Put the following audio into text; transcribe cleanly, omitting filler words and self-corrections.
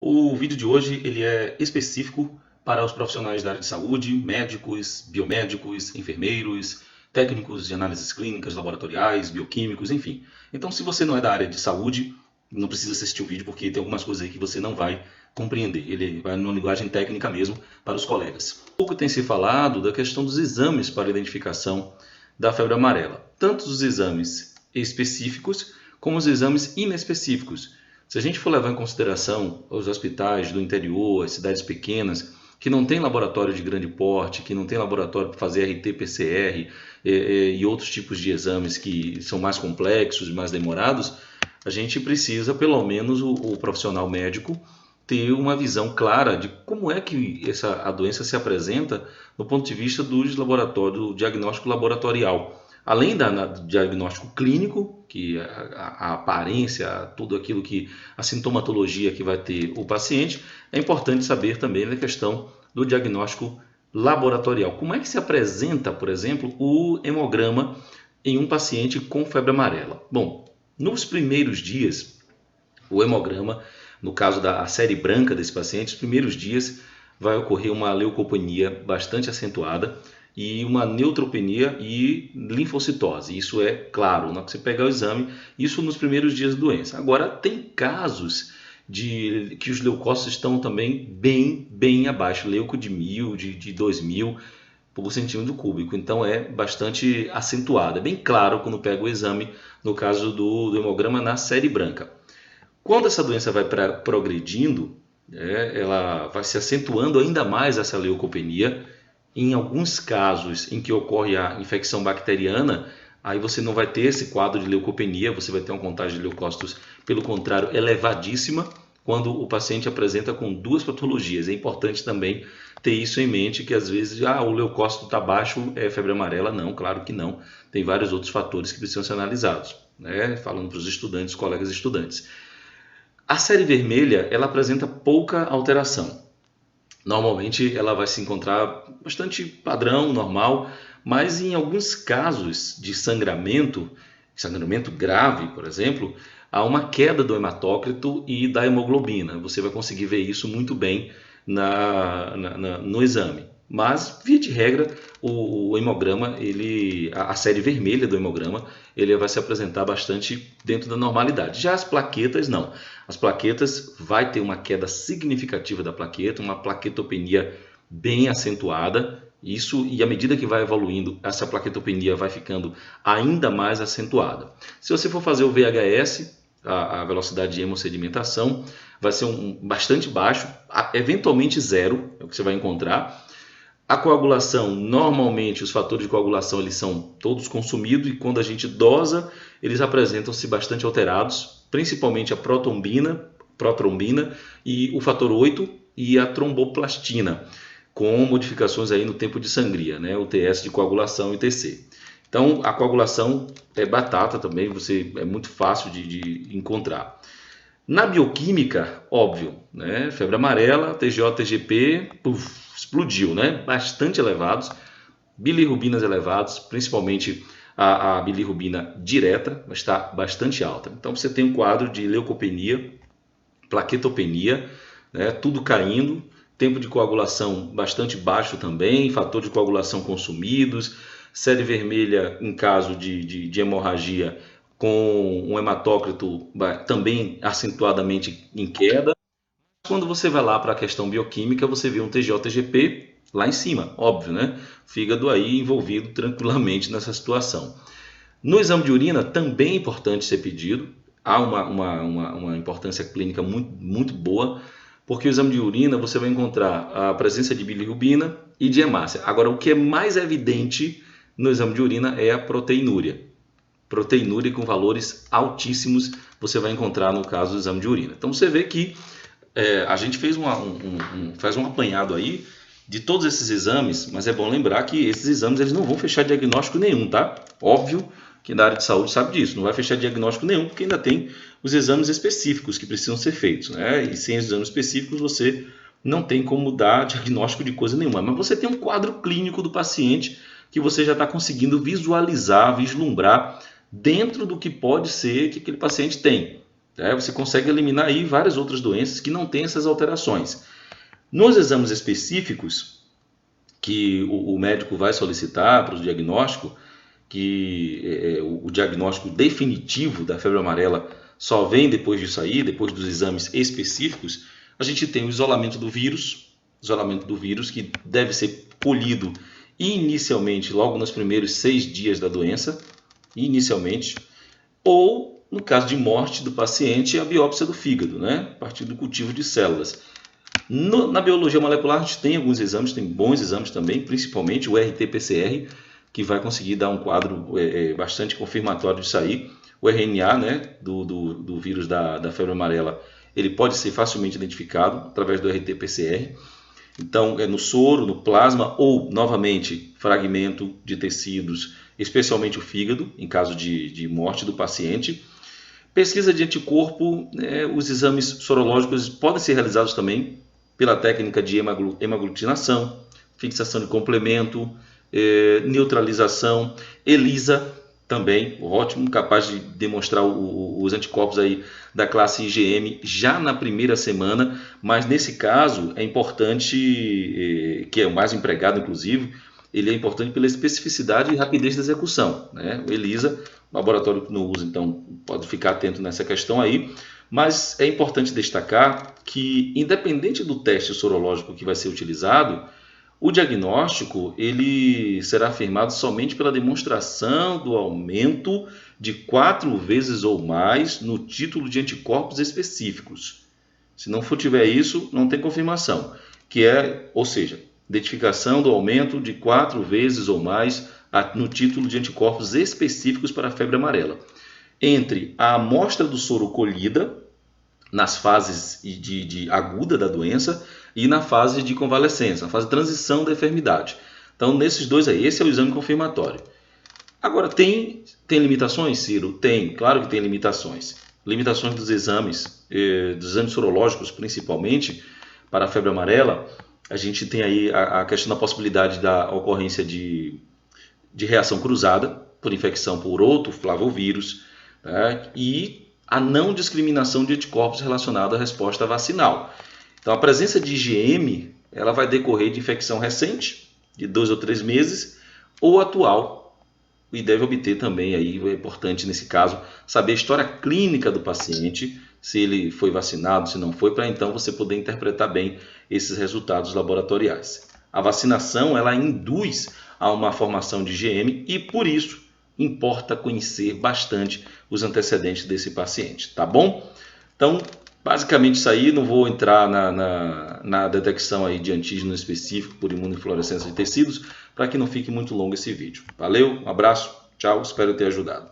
O vídeo de hoje ele é específico para os profissionais da área de saúde, médicos, biomédicos, enfermeiros, técnicos de análises clínicas, laboratoriais, bioquímicos, enfim. Então, se você não é da área de saúde, não precisa assistir o vídeo porque tem algumas coisas aí que você não vai compreender. Ele vai numa linguagem técnica mesmo para os colegas. Pouco tem se falado da questão dos exames para identificação da febre amarela, tanto os exames específicos como os exames inespecíficos. Se a gente for levar em consideração os hospitais do interior, as cidades pequenas, que não tem laboratório de grande porte, que não tem laboratório para fazer RT-PCR e outros tipos de exames que são mais complexos e mais demorados, a gente precisa, pelo menos, o profissional médico ter uma visão clara de como é que a doença se apresenta no ponto de vista do diagnóstico laboratorial. Além do diagnóstico clínico, que a aparência, tudo aquilo que a sintomatologia que vai ter o paciente, é importante saber também da questão do diagnóstico laboratorial. Como é que se apresenta, por exemplo, o hemograma em um paciente com febre amarela? Bom, nos primeiros dias, o hemograma, no caso da série branca desse paciente, os primeiros dias vai ocorrer uma leucopenia bastante acentuada e uma neutropenia e linfocitose. Isso é claro, na hora que você pegar o exame, isso nos primeiros dias da doença. Agora, tem casos de que os leucócitos estão também bem abaixo, leuco de 1000, de 2000 por centímetro cúbico. Então é bastante acentuado. É bem claro quando pega o exame, no caso do hemograma na série branca. Quando essa doença vai progredindo, ela vai se acentuando ainda mais essa leucopenia. Em alguns casos em que ocorre a infecção bacteriana, aí você não vai ter esse quadro de leucopenia, você vai ter uma contagem de leucócitos, pelo contrário, elevadíssima, quando o paciente apresenta com duas patologias. É importante também ter isso em mente, que às vezes o leucócito está baixo, é febre amarela. Não, claro que não. Tem vários outros fatores que precisam ser analisados, né? Falando para os estudantes, colegas estudantes. A série vermelha, ela apresenta pouca alteração. Normalmente ela vai se encontrar bastante padrão, normal, mas em alguns casos de sangramento grave, por exemplo, há uma queda do hematócrito e da hemoglobina. Você vai conseguir ver isso muito bem no exame. Mas, via de regra, o hemograma, a série vermelha do hemograma, ele vai se apresentar bastante dentro da normalidade. Já as plaquetas, não. As plaquetas vai ter uma queda significativa da plaqueta, uma plaquetopenia bem acentuada. Isso, e à medida que vai evoluindo, essa plaquetopenia vai ficando ainda mais acentuada. Se você for fazer o VHS, a velocidade de hemossedimentação vai ser bastante baixo, eventualmente zero, é o que você vai encontrar. A coagulação, normalmente os fatores de coagulação eles são todos consumidos e quando a gente dosa, eles apresentam-se bastante alterados, principalmente a protrombina e o fator 8 e a tromboplastina, com modificações aí no tempo de sangria, né? O TS de coagulação e TC. Então, a coagulação é batata também, é muito fácil de encontrar. Na bioquímica, óbvio, né? Febre amarela, TGO, TGP, explodiu, né? Bastante elevados, bilirrubinas elevados, principalmente a bilirrubina direta, está bastante alta. Então você tem um quadro de leucopenia, plaquetopenia, né? Tudo caindo, tempo de coagulação bastante baixo também, fator de coagulação consumidos, série vermelha em caso de hemorragia com um hematócrito também acentuadamente em queda. Quando você vai lá para a questão bioquímica, você vê um TGO-TGP lá em cima, óbvio, né? Fígado aí envolvido tranquilamente nessa situação. No exame de urina também é importante ser pedido, há uma importância clínica muito boa, porque o exame de urina você vai encontrar a presença de bilirrubina e de hemácia. Agora, o que é mais evidente no exame de urina é a proteinúria. Proteinúria com valores altíssimos você vai encontrar no caso do exame de urina. Então você vê que a gente faz um apanhado aí de todos esses exames, mas é bom lembrar que esses exames eles não vão fechar diagnóstico nenhum, tá? Óbvio que na área de saúde sabe disso, não vai fechar diagnóstico nenhum, porque ainda tem os exames específicos que precisam ser feitos, né? E sem os exames específicos você não tem como dar diagnóstico de coisa nenhuma, mas você tem um quadro clínico do paciente que você já está conseguindo visualizar, vislumbrar dentro do que pode ser que aquele paciente tem. Você consegue eliminar aí várias outras doenças que não têm essas alterações. Nos exames específicos que o médico vai solicitar para o diagnóstico, que o diagnóstico definitivo da febre amarela só vem depois disso aí, depois dos exames específicos, a gente tem o isolamento do vírus que deve ser colhido inicialmente, logo nos primeiros 6 dias da doença, inicialmente, ou, no caso de morte do paciente, a biópsia do fígado, né? A partir do cultivo de células. Na biologia molecular, a gente tem alguns exames, tem bons exames também, principalmente o RT-PCR, que vai conseguir dar um quadro bastante confirmatório disso aí. O RNA, né, do vírus da febre amarela, ele pode ser facilmente identificado através do RT-PCR. Então, no soro, no plasma ou, novamente, fragmento de tecidos, especialmente o fígado, em caso de morte do paciente. Pesquisa de anticorpo, os exames sorológicos podem ser realizados também pela técnica de hemaglutinação, fixação de complemento, neutralização, ELISA também, ótimo, capaz de demonstrar os anticorpos aí da classe IgM já na primeira semana, mas nesse caso é importante, que é o mais empregado inclusive, ele é importante pela especificidade e rapidez da execução, né? O ELISA, laboratório que não usa, então pode ficar atento nessa questão aí, mas é importante destacar que, independente do teste sorológico que vai ser utilizado, o diagnóstico ele será afirmado somente pela demonstração do aumento de 4 vezes ou mais no título de anticorpos específicos. Se não for tiver isso, não tem confirmação, ou seja, identificação do aumento de 4 vezes ou mais no título de anticorpos específicos para a febre amarela, entre a amostra do soro colhida nas fases de aguda da doença e na fase de convalescença, na fase de transição da enfermidade. Então, nesses dois aí, esse é o exame confirmatório. Agora, tem limitações, Ciro? Tem, claro que tem limitações. Limitações dos exames sorológicos, principalmente, para a febre amarela. A gente tem aí a questão da possibilidade da ocorrência de reação cruzada por infecção por outro flavovírus, né? E a não discriminação de anticorpos relacionada à resposta vacinal. Então, a presença de IgM ela vai decorrer de infecção recente, de 2 ou 3 meses, ou atual, e deve obter também, aí é importante nesse caso, saber a história clínica do paciente, se ele foi vacinado, se não foi, para então você poder interpretar bem esses resultados laboratoriais. A vacinação ela induz a uma formação de IgM e, por isso, importa conhecer bastante os antecedentes desse paciente, tá bom? Então, basicamente isso aí, não vou entrar na detecção aí de antígeno específico por imunofluorescência de tecidos, para que não fique muito longo esse vídeo. Valeu, um abraço, tchau, espero ter ajudado.